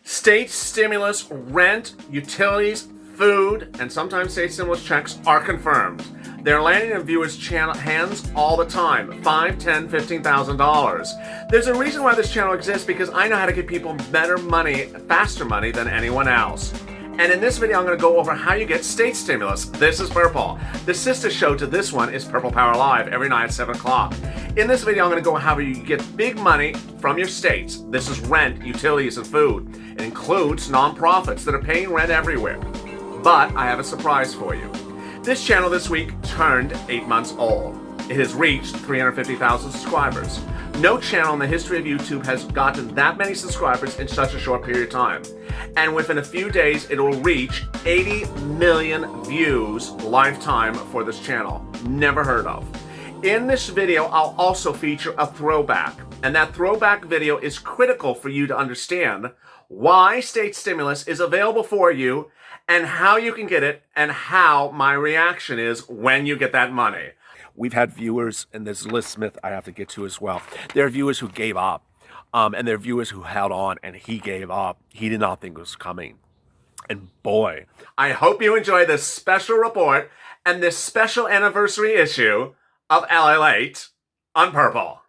State stimulus, rent, utilities, food, and sometimes state stimulus checks are confirmed. They're landing in viewers' hands all the time. $5, $10, $15,000. There's a reason why this channel exists, because I know how to get people better money, faster money than anyone else. And in this video, I'm going to go over how you get state stimulus. This is Purple. The sister show to this one is Purple Power Live every night at 7 o'clock. In this video, I'm going to go over how you get big money from your states. This is rent, utilities, and food. It includes nonprofits that are paying rent everywhere. But I have a surprise for you. This channel this week turned 8 months old. It has reached 350,000 subscribers. No channel in the history of YouTube has gotten that many subscribers in such a short period of time. And within a few days, it will reach 80 million views lifetime for this channel. Never heard of. In this video, I'll also feature a throwback. And that throwback video is critical for you to understand why state stimulus is available for you and how you can get it and how my reaction is when you get that money. We've had viewers, and there's Liz Smith I have to get to as well. There are viewers who gave up, and there are viewers who held on, and he gave up. He did not think it was coming. And boy, I hope you enjoy this special report and this special anniversary issue of Lalate on Purple.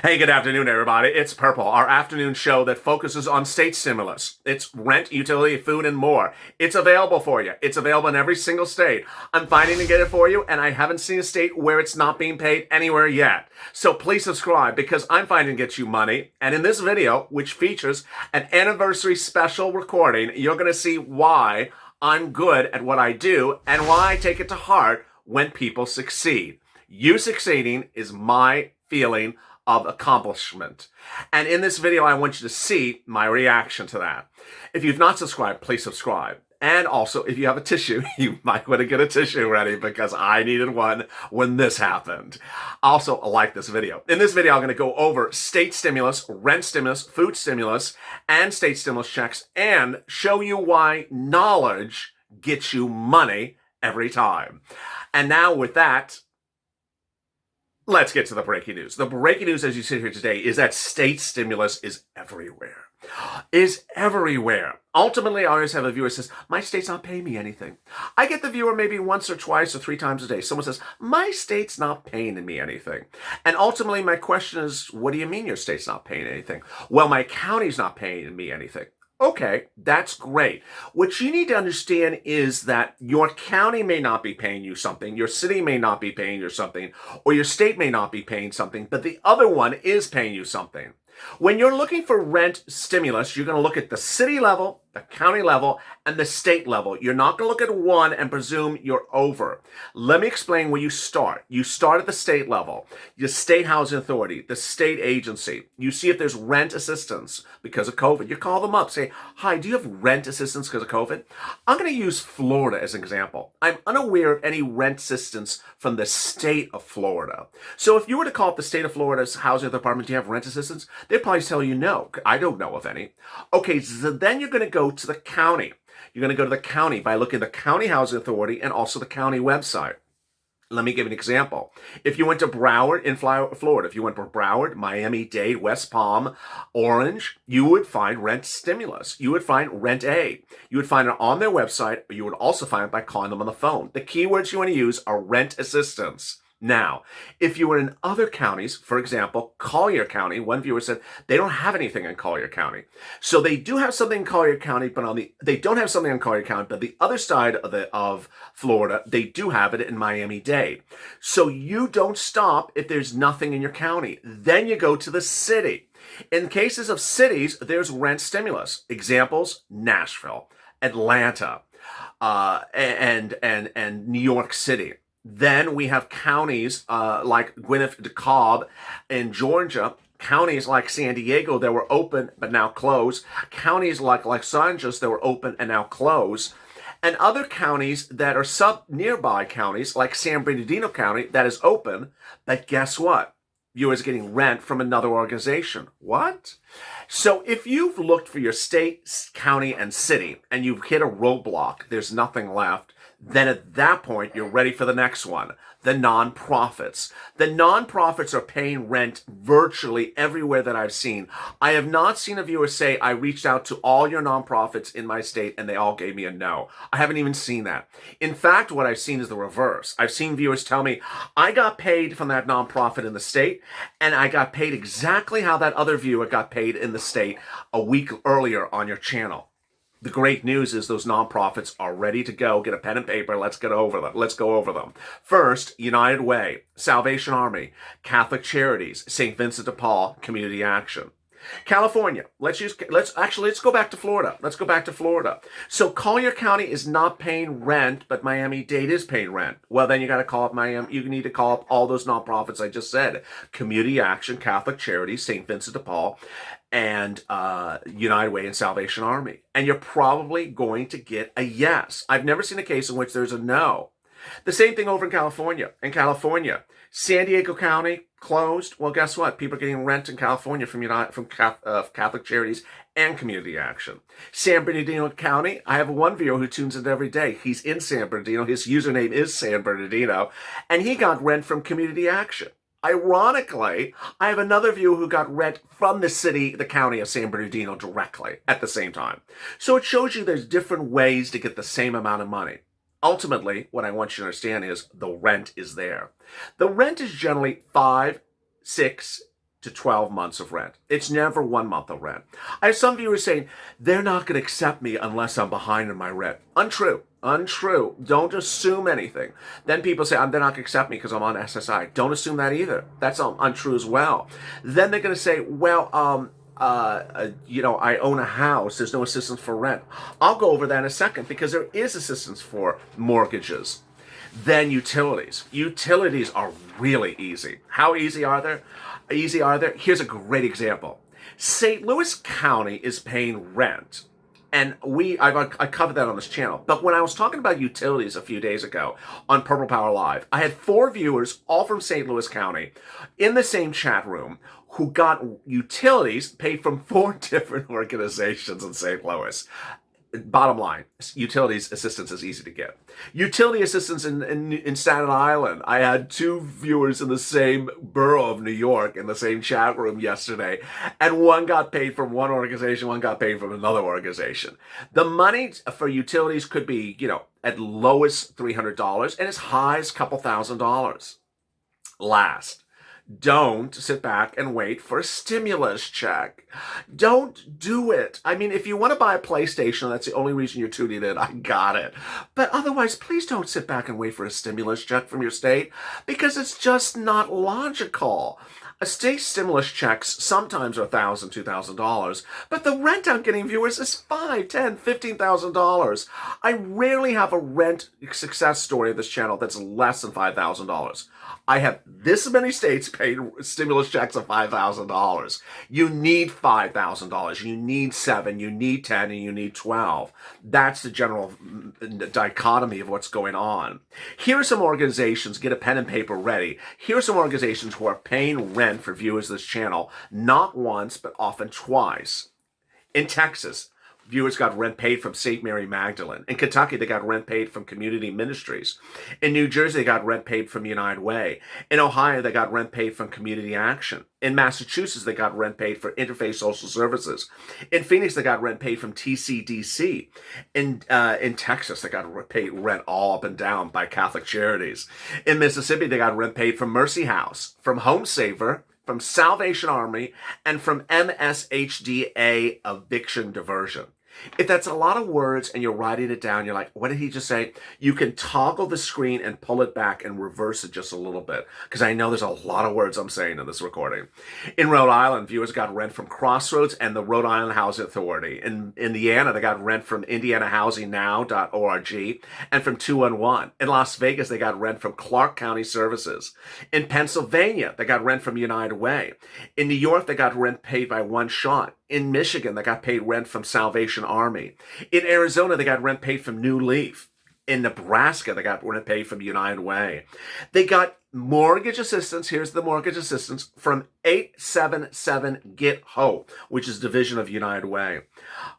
Hey, good afternoon, everybody. It's Purple, our afternoon show that focuses on state stimulus. It's rent, utility, food, and more. It's available for you. It's available in every single state. I'm fighting to get it for you, and I haven't seen a state where it's not being paid anywhere yet. So please subscribe, because I'm fighting to get you money. And in this video, which features an anniversary special recording, you're going to see why I'm good at what I do and why I take it to heart when people succeed. You succeeding is my feeling of accomplishment. And in this video, I want you to see my reaction to that. If you've not subscribed, please subscribe. And also, if you have a tissue, you might want to get a tissue ready, because I needed one when this happened. Also, like this video. In this video, I'm going to go over state stimulus, rent stimulus, food stimulus, and state stimulus checks, and show you why knowledge gets you money every time. And now with that, let's get to the breaking news. The breaking news as you sit here today is that state stimulus is everywhere. Is everywhere. Ultimately, I always have a viewer who says, my state's not paying me anything. I get the viewer maybe once or twice or 3 times a day. Someone says, my state's not paying me anything. And ultimately, my question is, what do you mean your state's not paying anything? Well, my county's not paying me anything. Okay, that's great. What you need to understand is that your county may not be paying you something, your city may not be paying you something, or your state may not be paying something, but the other one is paying you something. When you're looking for rent stimulus, you're going to look at the city level, the county level, and the state level. You're not going to look at one and presume you're over. Let me explain where you start. You start at the state level, the state housing authority, the state agency. You see if there's rent assistance because of COVID. You call them up, say, hi, do you have rent assistance because of COVID? I'm going to use Florida as an example. I'm unaware of any rent assistance from the state of Florida. So if you were to call up the state of Florida's housing department, do you have rent assistance? They'd probably tell you no. I don't know of any. Okay, so then you're going to go to the county. You're going to go to the county by looking at the county housing authority and also the county website. Let me give you an example. If you went to Broward in Florida, if you went to Broward, Miami-Dade, West Palm, Orange, you would find rent stimulus. You would find rent aid. You would find it on their website, or you would also find it by calling them on the phone. The keywords you want to use are rent assistance. Now, if you were in other counties, for example, Collier County, one viewer said they don't have anything in Collier County. So they do have something in Collier County, but they don't have something in Collier County, but the other side of Florida, they do have it in Miami-Dade. So you don't stop if there's nothing in your county. Then you go to the city. In cases of cities, there's rent stimulus. Examples, Nashville, Atlanta, and New York City. Then we have counties like Gwinnett, DeKalb in Georgia, Counties like San Diego that were open but now closed. Counties like Los Angeles that were open and now closed. And other counties that are nearby counties like San Bernardino County that is open, but guess what? Viewers getting rent from another organization. What? So if you've looked for your state, county, and city and you've hit a roadblock, there's nothing left, then at that point you're ready for the next one. The nonprofits. The nonprofits are paying rent virtually everywhere that I've seen. I have not seen a viewer say, I reached out to all your nonprofits in my state and they all gave me a no. I haven't even seen that. In fact, what I've seen is the reverse. I've seen viewers tell me, I got paid from that nonprofit in the state and I got paid exactly how that other viewer got paid in the state a week earlier on your channel. The great news is those nonprofits are ready to go. Get a pen and paper. Let's go over them. First, United Way, Salvation Army, Catholic Charities, St. Vincent de Paul, Community Action. California. Let's go back to Florida. So Collier County is not paying rent, but Miami-Dade is paying rent. Well, then you got to call up Miami. You need to call up all those nonprofits I just said: Community Action, Catholic Charities, St. Vincent de Paul, and United Way and Salvation Army. And you're probably going to get a yes. I've never seen a case in which there's a no. The same thing over in California. San Diego County closed. Well, guess what? People are getting rent in California from Catholic Charities and Community Action. San Bernardino County, I have one viewer who tunes in every day. He's in San Bernardino. His username is San Bernardino, and he got rent from Community Action. Ironically, I have another viewer who got rent from the county of San Bernardino directly at the same time. So it shows you there's different ways to get the same amount of money. Ultimately, what I want you to understand is the rent is there. The rent is generally 5, 6 to 12 months of rent. It's never 1 month of rent. I have some viewers saying, they're not going to accept me unless I'm behind in my rent. Untrue. Don't assume anything. Then people say, they're not going to accept me because I'm on SSI. Don't assume that either. That's untrue as well. Then they're going to say, I own a house. There's no assistance for rent. I'll go over that in a second because there is assistance for mortgages. Then utilities. Utilities are really easy. How easy are they? Here's a great example. St. Louis County is paying rent. And I covered that on this channel. But when I was talking about utilities a few days ago on Purple Power Live, I had 4 viewers, all from St. Louis County, in the same chat room, who got utilities paid from 4 different organizations in St. Louis. Bottom line, utilities assistance is easy to get. Utility assistance in Staten Island. I had 2 viewers in the same borough of New York in the same chat room yesterday, and one got paid from one organization, one got paid from another organization. The money for utilities could be, at lowest $300 and as high as a couple $1,000s. Last, don't sit back and wait for a stimulus check. Don't do it. I mean, if you want to buy a PlayStation, that's the only reason you're tuning in, I got it. But otherwise, please don't sit back and wait for a stimulus check from your state because it's just not logical. A state stimulus checks sometimes are $1,000, $2,000, but the rent I'm getting, viewers, is $5,000, $10,000, $15,000. I rarely have a rent success story of this channel that's less than $5,000. I have this many states paying stimulus checks of $5,000. You need $5,000. You need 7. You need 10, and you need 12. That's the general dichotomy of what's going on. Here are some organizations. Get a pen and paper ready. Here are some organizations who are paying rent for viewers of this channel, not once, but often twice. In Texas, viewers got rent paid from St. Mary Magdalene. In Kentucky, they got rent paid from Community Ministries. In New Jersey, they got rent paid from United Way. In Ohio, they got rent paid from Community Action. In Massachusetts, they got rent paid for Interfaith Social Services. In Phoenix, they got rent paid from TCDC. In Texas, they got paid rent all up and down by Catholic Charities. In Mississippi, they got rent paid from Mercy House, from Home Saver, from Salvation Army, and from MSHDA Eviction Diversion. If that's a lot of words and you're writing it down, you're like, what did he just say? You can toggle the screen and pull it back and reverse it just a little bit, because I know there's a lot of words I'm saying in this recording. In Rhode Island, viewers got rent from Crossroads and the Rhode Island Housing Authority. In Indiana, they got rent from IndianaHousingNow.org and from 211. In Las Vegas, they got rent from Clark County Services. In Pennsylvania, they got rent from United Way. In New York, they got rent paid by One Shot. In Michigan, they got paid rent from Salvation Army. In Arizona, they got rent paid from New Leaf. In Nebraska, they got rent paid from United Way. They got mortgage assistance. Here's the mortgage assistance from 877 Get Hope, which is division of United Way.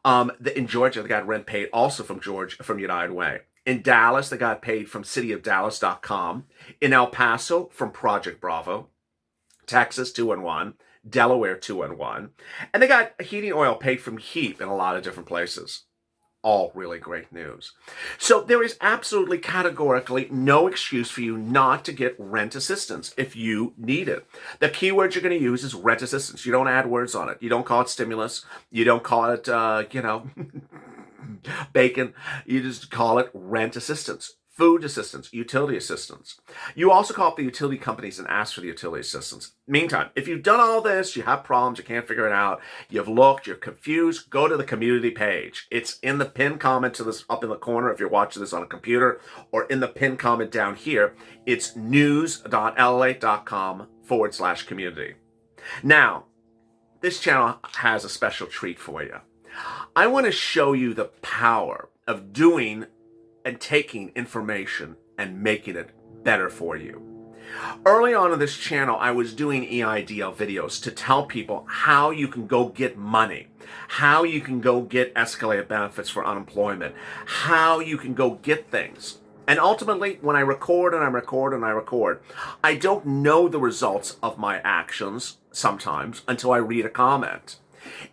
In Georgia, they got rent paid also from United Way. In Dallas, they got paid from cityofdallas.com. In El Paso, from Project Bravo. Texas, 211. Delaware, 211. And they got heating oil paid from HEAP in a lot of different places. All really great news. So there is absolutely categorically no excuse for you not to get rent assistance if you need it. The keyword you're going to use is rent assistance. You don't add words on it. You don't call it stimulus. You don't call it, bacon. You just call it rent assistance. Food assistance, utility assistance. You also call up the utility companies and ask for the utility assistance. Meantime, if you've done all this, you have problems, you can't figure it out, you've looked, you're confused, go to the community page. It's in the pinned comment to this up in the corner if you're watching this on a computer, or in the pinned comment down here. It's news.lalate.com/community. Now, this channel has a special treat for you. I want to show you the power of doing and taking information and making it better for you. Early on in this channel, I was doing EIDL videos to tell people how you can go get money, how you can go get escalated benefits for unemployment, how you can go get things. And ultimately, when I record and I record and I record, I don't know the results of my actions sometimes until I read a comment.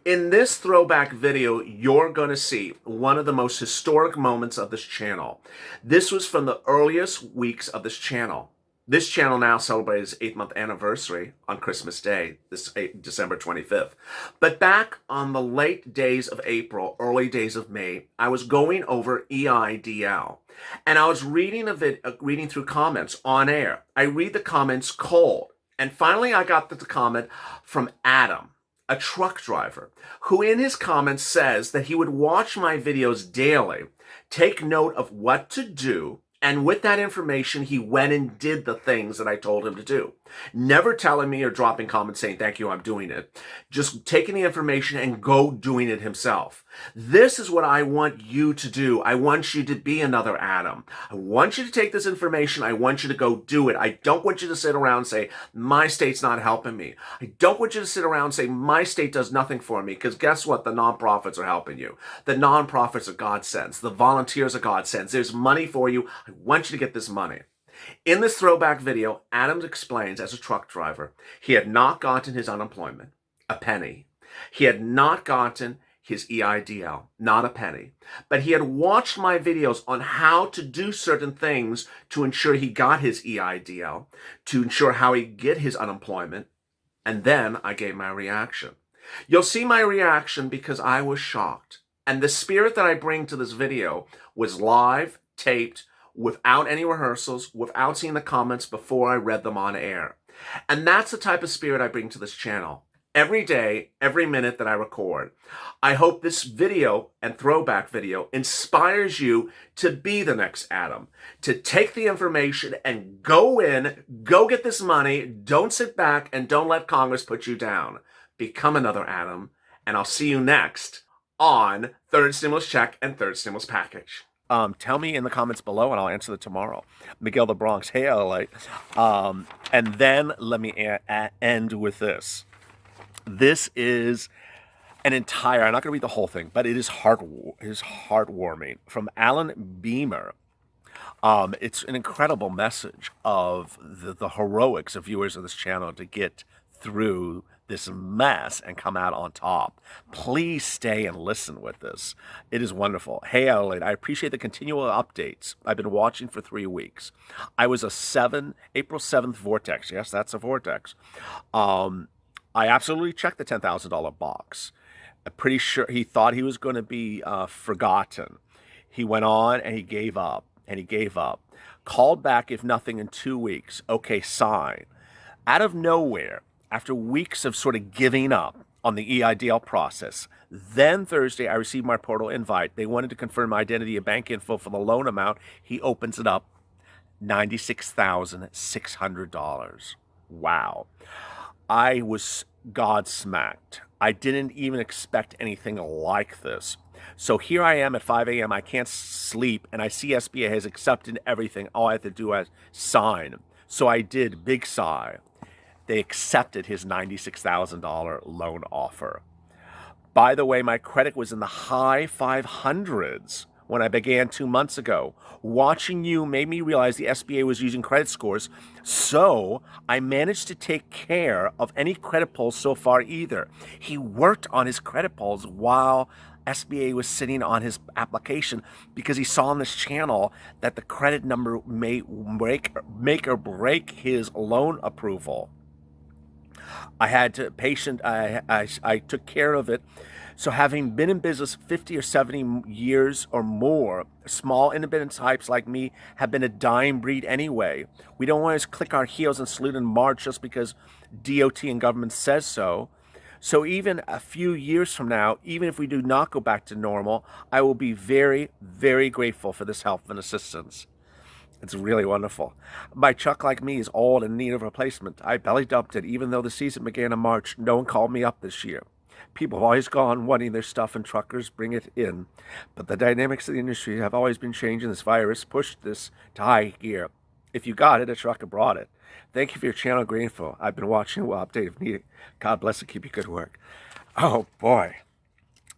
In this throwback video, you're going to see one of the most historic moments of this channel. This was from the earliest weeks of this channel. This channel now celebrates its 8-month anniversary on Christmas Day, December 25th. But back on the late days of April, early days of May, I was going over EIDL. And I was reading through comments on air. I read the comments cold. And finally, I got the comment from Adam, a truck driver, who in his comments says that he would watch my videos daily, take note of what to do, and with that information, he went and did the things that I told him to do. Never telling me or dropping comments saying, thank you, I'm doing it. Just taking the information and go doing it himself. This is what I want you to do. I want you to be another Adam. I want you to take this information. I want you to go do it. I don't want you to sit around and say, my state's not helping me. I don't want you to sit around and say, my state does nothing for me, because guess what? The nonprofits are helping you. The nonprofits are godsends. The volunteers are godsends. There's money for you. I want you to get this money. In this throwback video, Adams explains as a truck driver, he had not gotten his unemployment, a penny. He had not gotten his EIDL, not a penny. But he had watched my videos on how to do certain things to ensure he got his EIDL, to ensure how he get his unemployment, and then I gave my reaction. You'll see my reaction because I was shocked. And the spirit that I bring to this video was live, taped, without any rehearsals, without seeing the comments before I read them on air. And that's the type of spirit I bring to this channel. Every day, every minute that I record. I hope this video and throwback video inspires you to be the next Adam, to take the information and go in, go get this money, don't sit back and don't let Congress put you down. Become another Adam, and I'll see you next on Third Stimulus Check and Third Stimulus Package. Tell me in the comments below and I'll answer it tomorrow. Miguel the Bronx, hey LA. And then let me end with this. This is an entire, I'm not going to read the whole thing, but it is heartwarming. From Alan Beamer. It's an incredible message of the heroics of viewers of this channel to get through this mess and come out on top. Please stay and listen with this. It is wonderful. Hey, Lalate, I appreciate the continual updates. I've been watching for 3 weeks. I was a April 7th vortex. Yes, that's a vortex. I absolutely checked the $10,000 box. I'm pretty sure he thought he was going to be forgotten. He went on and he gave up and he gave up. Called back, if nothing, in 2 weeks. Okay, sign. Out of nowhere, after weeks of sort of giving up on the EIDL process, then Thursday I received my portal invite. They wanted to confirm my identity and bank info for the loan amount. He opens it up, $96,600. Wow. I was godsmacked. I didn't even expect anything like this. So here I am at 5 a.m. I can't sleep, and I see SBA has accepted everything. All I have to do is sign. So I did. Big sigh. They accepted his $96,000 loan offer. By the way, my credit was in the high 500s when I began 2 months ago. Watching you made me realize the SBA was using credit scores, so I managed to take care of any credit pulls so far either. He worked on his credit pulls while SBA was sitting on his application because he saw on this channel that the credit number may make or break his loan approval. I had to I took care of it. So having been in business 50 or 70 years or more, small independent types like me have been a dying breed anyway. We don't always click our heels and salute and march just because DOT and government says so. So even a few years from now, even if we do not go back to normal, I will be very, very grateful for this help and assistance. It's really wonderful. My truck, like me, is old and in need of replacement. I belly dumped it, even though the season began in March. No one called me up this year. People have always gone wanting their stuff, and truckers bring it in. But the dynamics of the industry have always been changing. This virus pushed this to high gear. If you got it, a trucker brought it. Thank you for your channel, Greenful. I've been watching. Will update if needed. God bless and keep you good work. Oh, boy.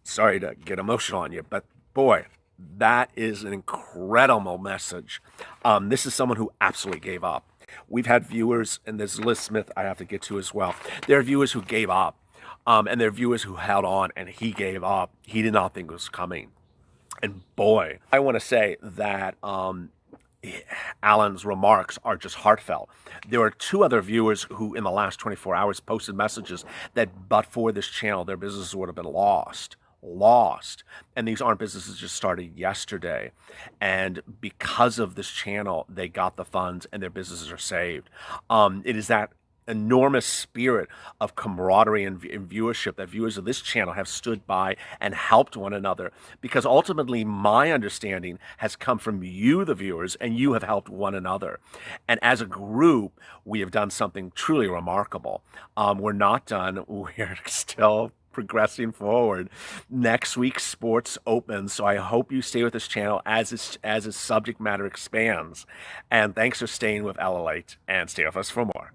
Sorry to get emotional on you, but boy, that is an incredible message. This is someone who absolutely gave up. We've had viewers, and there's Liz Smith I have to get to as well. There are viewers who gave up, and there are viewers who held on, and he gave up. He did not think it was coming. And boy, I want to say that Alan's remarks are just heartfelt. There are 2 other viewers who in the last 24 hours posted messages that but for this channel, their businesses would have been lost. And these aren't businesses just started yesterday, and because of this channel they got the funds and their businesses are saved. It is that enormous spirit of camaraderie and viewership that viewers of this channel have stood by and helped one another, because ultimately my understanding has come from you, the viewers, and you have helped one another, and as a group we have done something truly remarkable. We're not done. We're still progressing forward. Next week, sports opens, so I hope you stay with this channel as its subject matter expands. And thanks for staying with Lalate, and stay with us for more.